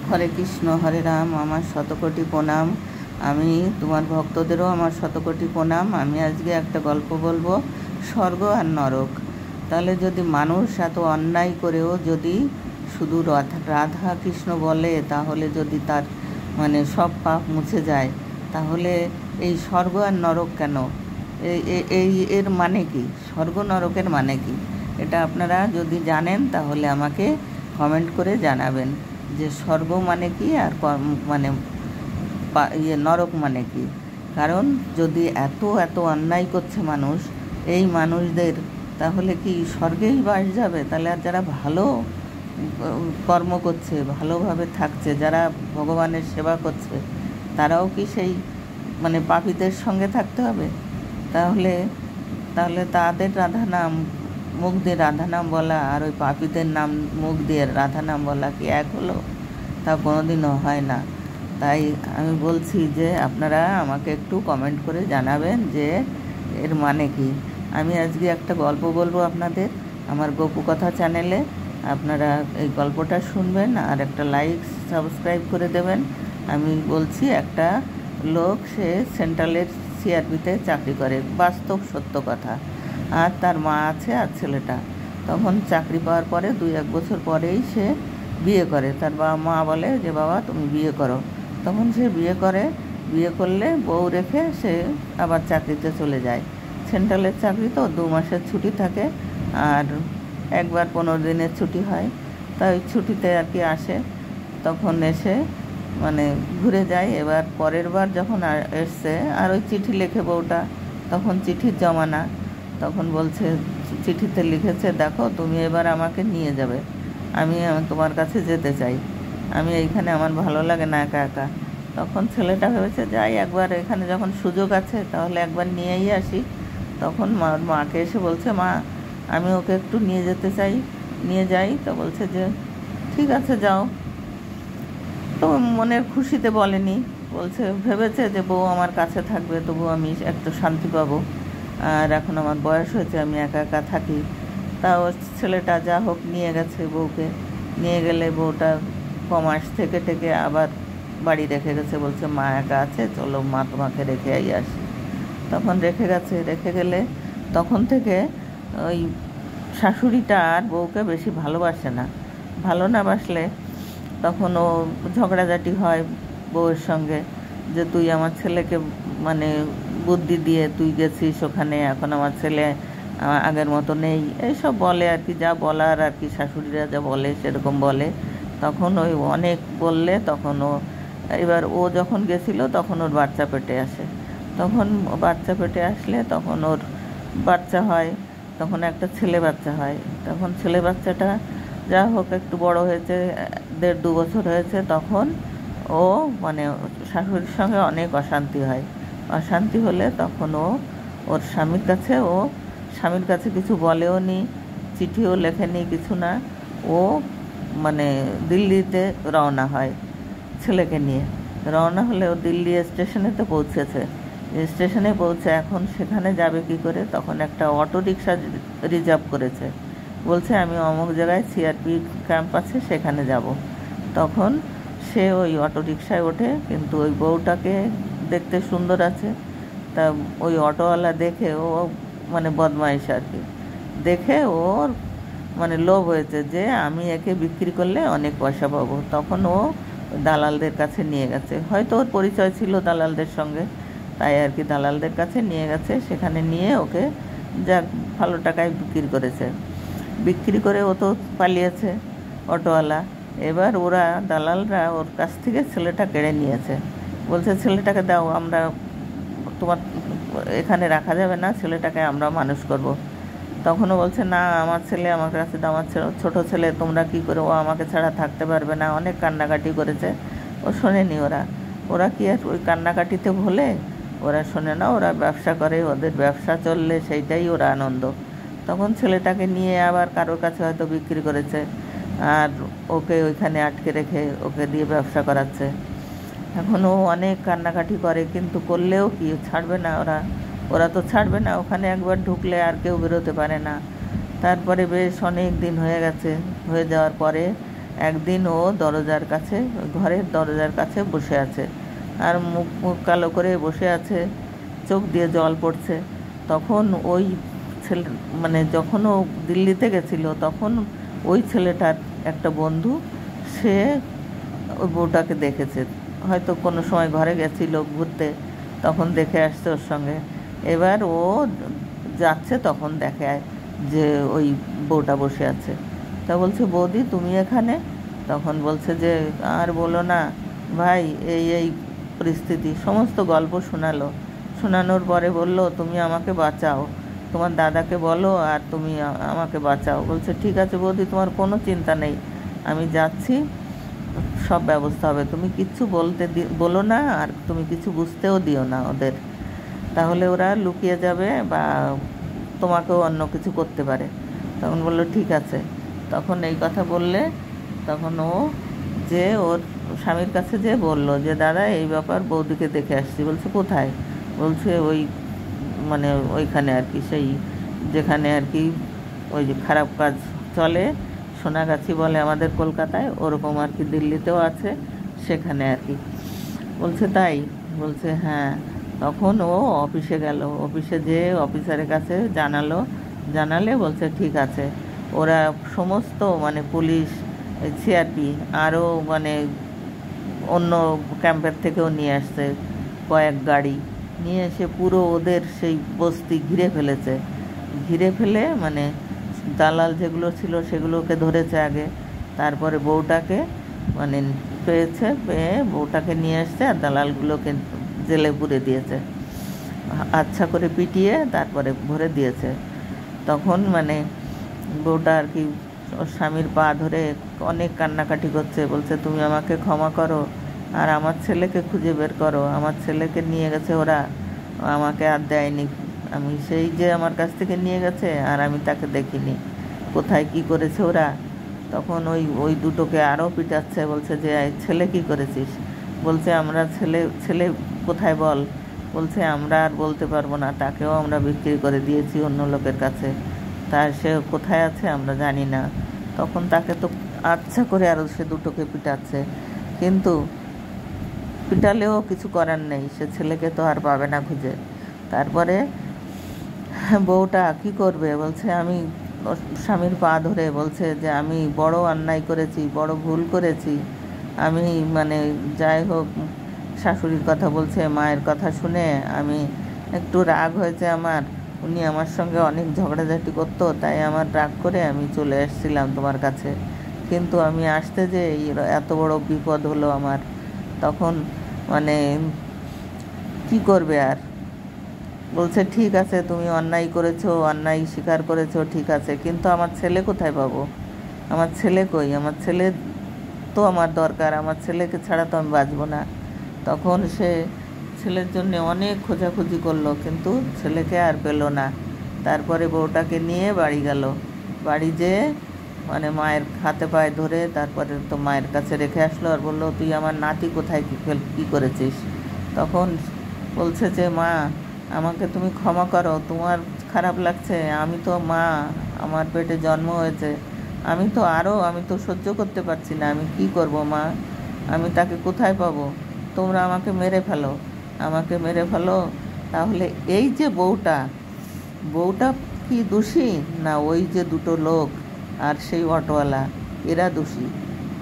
হরে কৃষ্ণ হরে রাম। আমার শতকোটি প্রণাম। আমি তোমার ভক্তদেরও আমার শতকোটি প্রণাম। আমি আজকে একটা গল্প বলবো, স্বর্গ আর নরক। তাহলে যদি মানুষ এত অন্যায় করেও যদি শুধু রাধা কৃষ্ণ বলে, তাহলে যদি তার সব পাপ মুছে যায়, তাহলে এই স্বর্গ আর নরক কেন? এর মানে কি? স্বর্গ নরকের মানে কি? এটা আপনারা যদি জানেন তাহলে আমাকে কমেন্ট করে জানাবেন যে স্বর্গ মানে কি আর নরক মানে কি। কারণ যদি এত অন্যায় করছে মানুষ, এই মানুষদের তাহলে কি স্বর্গেই বাস যাবে? তাহলে আর যারা ভালো কর্ম করছে, ভালোভাবে থাকছে, যারা ভগবানের সেবা করছে, তারাও কি সেই পাপীদের সঙ্গে থাকতে হবে? তাহলে তাদের রাধা নাম মুখ দিয়ে রাধা নাম বলা আর ওই পাপীদের নাম মুখ দিয়ে রাধা নাম বলা কি এক হলো? তা কোনোদিনও হয় না। তাই আমি বলছি যে আপনারা আমাকে একটু কমেন্ট করে জানাবেন যে এর মানে কি। আমি আজকে একটা গল্প বলবো আপনাদের, আমার গপু কথা চ্যানেলে। আপনারা এই গল্পটা শুনবেন আর একটা লাইক সাবস্ক্রাইব করে দেবেন। আমি বলছি, একটা লোক, সে সেন্ট্রালের সিআরপিতে চাকরি করে, বাস্তব সত্য কথা। আর তার মা আছে আর ছেলেটা। তখন চাকরি পাওয়ার পরে 2-1 বছর পরেই সে বিয়ে করে। তার মা বলে যে বাবা তুমি বিয়ে করো। তখন সে বিয়ে করে। বিয়ে করলে বউ রেখে সে আবার চাকরিতে চলে যায়। সেন্ট্রালের চাকরি তো 2 মাসের ছুটি থাকে আর একবার 15 দিনের ছুটি হয়। তাই ওই ছুটিতে আর কি আসে। তখন এসে ঘুরে যায়। এবার পরের বার যখন এসছে আর ওই চিঠি লেখে বউটা, তখন চিঠির জমানা। তখন বলছে, চিঠিতে লিখেছে, দেখো তুমি এবার আমাকে নিয়ে যাবে, আমি তোমার কাছে যেতে চাই, আমি এইখানে আমার ভালো লাগে না একা একা। তখন ছেলেটা ভেবেছে, যাই একবার, এখানে যখন সুযোগ আছে তাহলে একবার নিয়েই আসি। তখন মাকে এসে বলছে, মা আমি ওকে একটু নিয়ে যেতে চাই, নিয়ে যাই। তো বলছে যে ঠিক আছে যাও। তো মনের খুশিতে বলেনি, বলছে, ভেবেছে যে বউ আমার কাছে থাকবে, তবু আমি একটু শান্তি পাবো, আর এখন আমার বয়স হয়েছে, আমি একা একা থাকি। তাও ছেলেটা যা হোক নিয়ে গেছে বউকে। নিয়ে গেলে বউটা কমাস থেকে আবার বাড়ি রেখে গেছে। বলছে মা একা আছে, চলো মা তোমাকে রেখে আসি। তখন রেখে গেছে। রেখে গেলে তখন থেকে ওই শাশুড়িটা আর বউকে বেশি ভালোবাসে না। ভালো না বাসলে তখন ও ঝগড়াঝাটি হয় বউয়ের সঙ্গে, যে তুই আমার ছেলেকে বুদ্ধি দিয়ে তুই গেছিস ওখানে, এখন আমার ছেলে আগের মতো নেই, এইসব বলে আর কি, যা বলার আর কি, শাশুড়িরা যা বলে সেরকম বলে। তখন ওই অনেক বললে তখন এবার ও যখন গেছিলো তখন ওর বাচ্চা পেটে আসে। তখন বাচ্চা পেটে আসলে তখন ওর বাচ্চা হয়, তখন একটা ছেলে বাচ্চা হয়। তখন ছেলে বাচ্চাটা যা হোক একটু বড় হয়েছে, 1.5-2 বছর হয়েছে। তখন ও শাশুড়ির সঙ্গে অনেক অশান্তি হয়। অশান্তি হলে তখন ওর স্বামীর কাছে কিছু বলেও নি, চিঠিও লেখেনি, কিছু না। ও দিল্লিতে রওনা হয় ছেলেকে নিয়ে। রওনা হলে ও দিল্লি স্টেশনেতে পৌঁছেছে। স্টেশনে পৌঁছে এখন সেখানে যাবে কি করে, তখন একটা অটো রিক্সা রিজার্ভ করেছে। বলছে আমি অমুক জায়গায় সিআরপি ক্যাম্প আছে, সেখানে যাব। তখন সে ওই অটো রিক্সায় ওঠে, কিন্তু ওই বউটাকে দেখতে সুন্দর আছে। তা ওই অটোওয়ালা দেখে ও বদমাইশ আর কি, দেখে ওর লোভ হয়েছে যে আমি একে বিক্রি করলে অনেক পয়সা পাবো। তখন ও দালালদের কাছে নিয়ে গেছে, হয়তো ওর পরিচয় ছিল দালালদের সঙ্গে, তাই আর কি দালালদের কাছে নিয়ে গেছে। সেখানে নিয়ে ওকে যা ভালো টাকায় বিক্রি করেছে। বিক্রি করে ও তো পালিয়েছে অটোওয়ালা। এবার ওরা দালালরা ওর কাছ থেকে ছেলেটা কেড়ে নিয়েছে। বলছে ছেলেটাকে দাও, আমরা তোমার এখানে রাখা যাবে না, ছেলেটাকে আমরা মানুষ করব। তখনও বলছে না, আমার ছেলে আমার কাছে দাও, আমার ছোটো ছেলে, তোমরা কী করে, ও আমাকে ছাড়া থাকতে পারবে না। অনেক কান্নাকাটি করেছে, ও শোনেনি। ওরা কি আর ওই কান্নাকাটিতে ভোলে? ওরা শোনে না, ওরা ব্যবসা করে, ওদের ব্যবসা চললে সেইটাই ওরা আনন্দ। তখন ছেলেটাকে নিয়ে আবার কারোর কাছে হয়তো বিক্রি করেছে, আর ওকে ওইখানে আটকে রেখে ওকে দিয়ে ব্যবসা করাচ্ছে। এখন ও অনেক কান্নাকাটি করে, কিন্তু করলেও কি ছাড়বে না ওরা তো ছাড়বে না। ওখানে একবার ঢুকলে আর কেউ বেরোতে পারে না। তারপরে বেশ অনেক দিন হয়ে গেছে। হয়ে যাওয়ার পরে একদিন ও দরজার কাছে, ঘরের দরজার কাছে বসে আছে, আর মুখ মুখ কালো করে বসে আছে, চোখ দিয়ে জল পড়ছে। তখন ওই ছেলে, মানে যখন ও দিল্লিতে গেছিল তখন ওই ছেলেটার একটা বন্ধু, সে ওই বউটাকে দেখেছে, হয়তো কোনো সময় ঘরে গেছিল ঘুরতে, তখন দেখে আসছে ওর সঙ্গে। এবার ও যাচ্ছে, তখন দেখে যে ওই বউটা বসে আছে। তা বলছে, বৌদি তুমি এখানে? তখন বলছে যে, আর বলো না ভাই, এই এই পরিস্থিতি। সমস্ত গল্প শোনালো। শোনানোর পরে বলল, তুমি আমাকে বাঁচাও, তোমার দাদাকে বলো আর তুমি আমাকে বাঁচাও। বলছে, ঠিক আছে বৌদি, তোমার কোনো চিন্তা নেই, আমি যাচ্ছি, সব ব্যবস্থা হবে, তুমি কিচ্ছু বলো না, আর তুমি কিছু বুঝতেও দিও না ওদের, তাহলে ওরা লুকিয়ে যাবে বা তোমাকেও অন্য কিছু করতে পারে। তখন বললো, ঠিক আছে। তখন এই কথা বললে তখন ও যে ওর স্বামীর কাছে যে বলল যে, দাদা এই ব্যাপার, বৌদিকে দেখে আসছি। বলছে, কোথায়? বলছে, ওই মানে ওইখানে আর কি, সেই যেখানে আর কি ওই যে খারাপ কাজ চলে, সোনাগাছি বলে আমাদের কলকাতায়, ওরকম আর কি দিল্লিতেও আছে, সেখানে আর কি। বলছে, তাই? বলছে, হ্যাঁ। তখন ও অফিসে গেল, অফিসে যেয়ে অফিসারের কাছে জানালে বলছে, ঠিক আছে। ওরা সমস্ত মানে পুলিশ, সিআরপি, আরও মানে অন্য ক্যাম্পের থেকেও নিয়ে আসছে কয়েক গাড়ি, নিয়ে এসে পুরো ওদের সেই বস্তি ঘিরে ফেলেছে। ঘিরে ফেলে মানে দালাল যেগুলো ছিল সেগুলোকে ধরেছে আগে, তারপরে বউটাকে মানে পেয়ে বউটাকে নিয়ে আসছে, আর দালালগুলোকে জেলে পুরে দিয়েছে, আচ্ছা করে পিটিয়ে তারপরে ভরে দিয়েছে। তখন মানে বউটা আর কি ওর স্বামীর পা ধরে অনেক কান্নাকাটি করছে, বলছে, তুমি আমাকে ক্ষমা করো, আর আমার ছেলেকে খুঁজে বের করো, আমার ছেলেকে নিয়ে গেছে ওরা, আমাকে আর দেয়নি, আমি সেই যে আমার কাছ থেকে নিয়ে গেছে আর আমি তাকে দেখিনি, কোথায় কি করেছে ওরা। তখন ওই দুটোকে আরও পিটাচ্ছে, বলছে যে, ছেলে কি করেছিস? বলছে, আমরা ছেলে কোথায় বল? বলছে, আমরা আর বলতে পারবো না, তাকেও আমরা বিক্রি করে দিয়েছি অন্য লোকের কাছে, তার সে কোথায় আছে আমরা জানি না। তখন তাকে তো আচ্ছা করে আরও সে দুটোকে পিটাচ্ছে, কিন্তু পিটালেও কিছু করার নেই, সে ছেলেকে তো আর পাবে না খুঁজে। তারপরে বউটা কি করবে? বলছে, আমি স্বামীর পা ধরে বলছে যে, আমি বড় অন্যায় করেছি, বড় ভুল করেছি, আমি মানে যাই হোক, শাশুড়ির কথা বলছে, মায়ের কথা শুনে আমি একটু রাগ হয়েছে আমার, উনি আমার সঙ্গে অনেক ঝগড়াঝাটি করতো, তাই আমার রাগ করে আমি চলে এসেছিলাম তোমার কাছে, কিন্তু আমি আসতে যে এত বড় বিপদ হলো আমার। তখন মানে কি করবে আর? বলছে, ঠিক আছে, তুমি অন্যায় করেছো, অন্যায় স্বীকার করেছো, ঠিক আছে, কিন্তু আমার ছেলে কোথায় পাবো? আমার ছেলে কই? আমার ছেলে তো আমার দরকার, আমার ছেলেকে ছাড়া তো আমি বাঁচবো না। তখন সে ছেলের জন্য অনেক খোঁজাখুঁজি করলো, কিন্তু ছেলেকে আর পেল না। তারপরে বউটাকে নিয়ে বাড়ি গেল, বাড়ি যেয়ে মানে মায়ের হাতে পায়ে ধরে তারপরে তো মায়ের কাছে রেখে আসলো, আর বললো, তুই আমার নাতি কোথায় কী করেছিস? তখন বলছে যে, মা আমাকে তুমি ক্ষমা করো, তোমার খারাপ লাগছে, আমি তো মা, আমার পেটে জন্ম হয়েছে, আমি তো সহ্য করতে পারছি না, আমি কি করব মা, আমি তাকে কোথায় পাবো? তোমরা আমাকে মেরে ফেলো। তাহলে এই যে বউটা কি দোষী, না ওই যে দুটো লোক আর সেই অটোওয়ালা, এরা দোষী?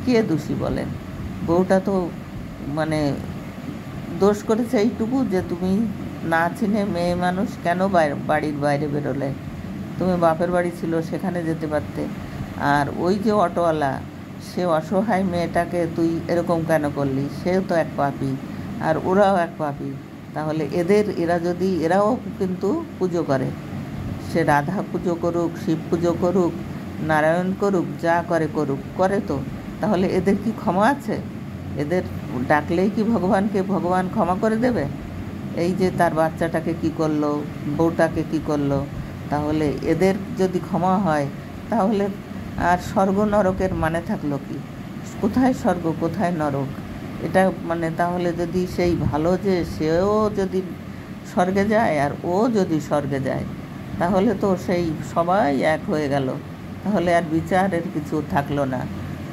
কে দোষী বলেন? বউটা তো মানে দোষ করেছে এইটুকু যে, তুমি না চিনে মেয়ে মানুষ কেন বাড়ির বাইরে বেরোলে? তুমি বাপের বাড়ি ছিল, সেখানে যেতে পারতে। আর ওই যে অটোওয়ালা, সে অসহায় মেয়েটাকে তুই এরকম কেন করলি? সেও তো এক পাপী, আর ওরাও এক পাপী। তাহলে এরাও কিন্তু পুজো করে, সে রাধা পুজো করুক, শিব পুজো করুক, নারায়ণ করুক, যা করে তো, তাহলে এদের কি ক্ষমা আছে? এদের ডাকলেই কি ভগবান ক্ষমা করে দেবে? এই যে তার বাচ্চাটাকে কি করলো, বউটাকে কি করলো, তাহলে এদের যদি ক্ষমা হয়, তাহলে আর স্বর্গ নরকের মানে থাকলো কি? কোথায় স্বর্গ, কোথায় নরক? এটা মানে তাহলে যদি সেই ভালো যে সেও যদি স্বর্গে যায় আর ও যদি স্বর্গে যায়, তাহলে তো সেই সবাই এক হয়ে গেল, তাহলে আর বিচারের কিছু থাকলো না।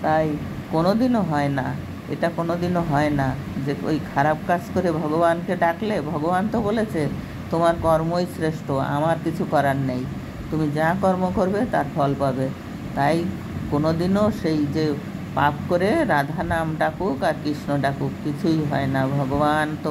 তাই কোনোদিনও হয় না, এটা কোনোদিনও হয় না যে ওই খারাপ কাজ করে ভগবানকে ডাকলে ভগবান তো বলেছে তোমার কর্মই শ্রেষ্ঠ, আমার কিছু করার নেই, তুমি যা কর্ম করবে তার ফল পাবে। তাই কোনোদিনও সেই যে পাপ করে রাধা নাম ডাকুক আর কৃষ্ণ ডাকুক কিছুই হয় না, ভগবান তো